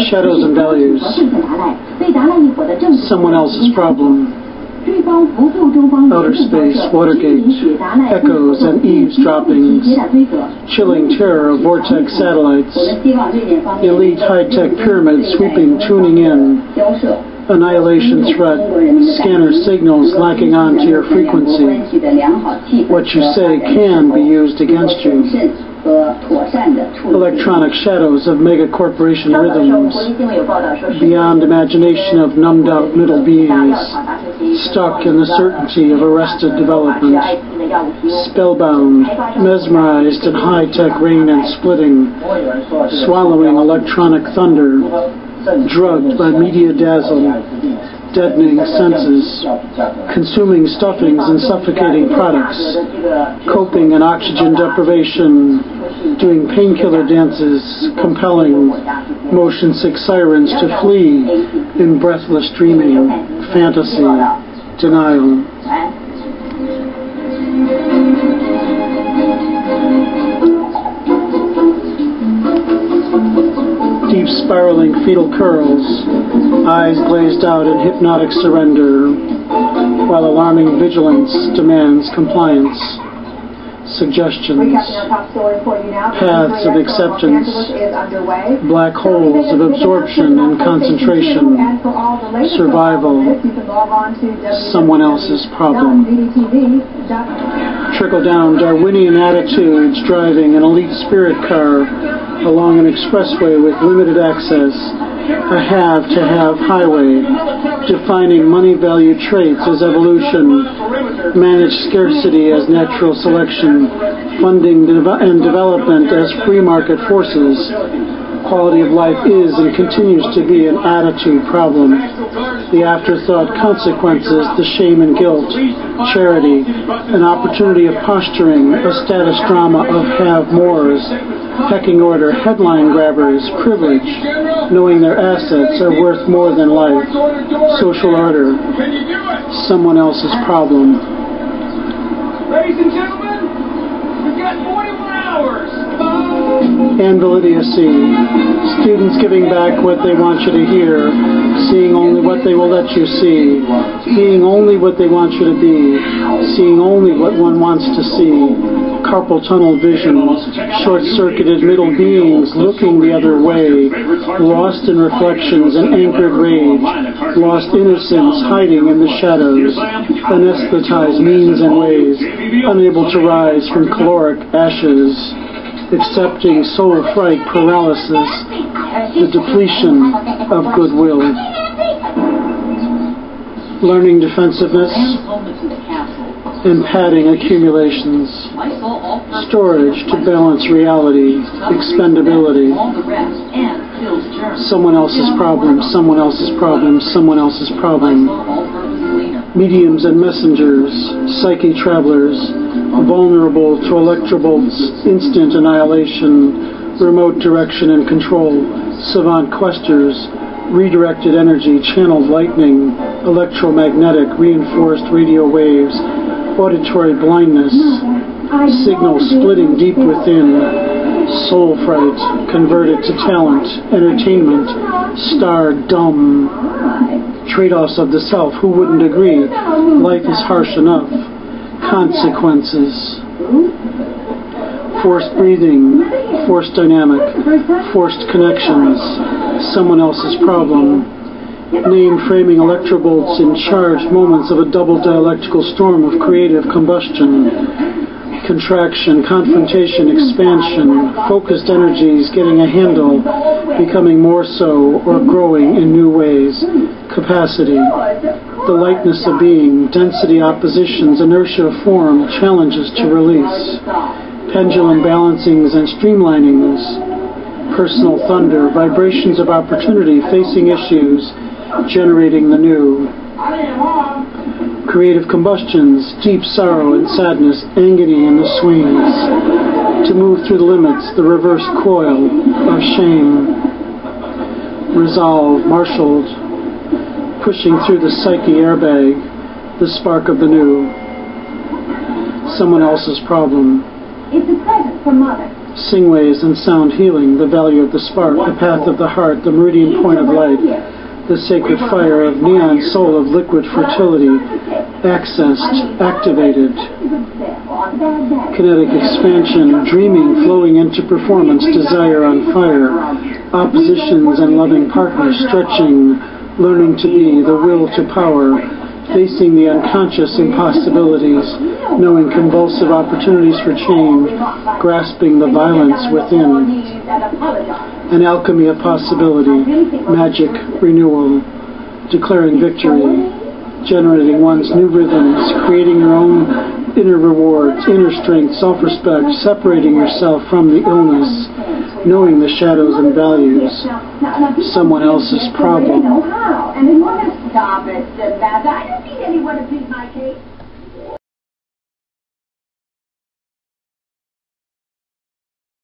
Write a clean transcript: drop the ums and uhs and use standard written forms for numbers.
Shadows and values. Someone else's problem. Outer space, Watergate, echoes and eavesdroppings, chilling terror of vortex satellites, elite high-tech pyramid sweeping, tuning in, annihilation threat, scanner signals lacking onto your frequency. What you say can be used against you. Electronic shadows of mega-corporation rhythms, beyond imagination of numbed-out middle beings, stuck in the certainty of arrested development, spellbound, mesmerized in high-tech rain and splitting, swallowing electronic thunder, drugged by media dazzle, deadening senses, consuming stuffings and suffocating products, coping in oxygen deprivation, doing painkiller dances, compelling motion-sick sirens to flee in breathless dreaming, fantasy, denial. Deep spiraling fetal curls, eyes glazed out in hypnotic surrender, while alarming vigilance demands compliance. Suggestions, paths of acceptance, black holes of absorption and concentration, survival, someone else's problem. Trickle-down Darwinian attitudes driving an elite spirit car along an expressway with limited access, a have-to-have highway, defining money value traits as evolution, managed scarcity as natural selection, funding and development as free market forces. Quality of life is and continues to be an attitude problem. The afterthought consequences, the shame and guilt, charity, an opportunity of posturing, a status drama of have-mores, pecking order, headline grabbers, privilege, knowing their assets are worth more than life, social order, someone else's problem. Ladies and gentlemen, we've got 41 hours. Anvil idiocy, students giving back what they want you to hear, seeing only what they will let you see, being only what they want you to be, seeing only what one wants to see, carpal tunnel visions, short-circuited middle beings looking the other way, lost in reflections and anchored rage, lost innocence hiding in the shadows, anesthetized means and ways, unable to rise from caloric ashes, accepting soul fright paralysis, the depletion of goodwill, learning defensiveness, and padding accumulations, storage to balance reality, expendability, someone else's problem, someone else's problem, someone else's problem, mediums and messengers, psyche travelers, vulnerable to electrobolts, instant annihilation, remote direction and control, savant questers, redirected energy, channeled lightning, electromagnetic, reinforced radio waves, auditory blindness, signal splitting deep within, soul fright, converted to talent, entertainment, star dumb, trade-offs of the self, who wouldn't agree, life is harsh enough, consequences, forced breathing, forced dynamic, forced connections, someone else's problem, name framing electrobolts in charged moments of a double dialectical storm of creative combustion, contraction, confrontation, expansion, focused energies getting a handle, becoming more so or growing in new ways, capacity, the lightness of being, density oppositions, inertia of form, challenges to release, pendulum balancings and streamlinings, personal thunder, vibrations of opportunity, facing issues, generating the new, creative combustions, deep sorrow and sadness, agony in the swings, to move through the limits, the reverse coil of shame, resolve, marshaled, pushing through the psyche airbag, the spark of the new, someone else's problem, It's a present from Mother. Sing ways and sound healing, the value of the spark, the path of the heart, the meridian point of light, the sacred fire of neon soul of liquid fertility, accessed, activated, kinetic expansion, dreaming, flowing into performance, desire on fire, oppositions and loving partners, stretching, learning to be, the will to power, facing the unconscious impossibilities, knowing convulsive opportunities for change, grasping the violence within, an alchemy of possibility, magic, renewal, declaring victory, generating one's new rhythms, creating your own inner rewards, inner strength, self-respect, separating yourself from the illness, knowing the shadows and values, someone else's problem. And in order to stop it, I don't need anyone to beat my case.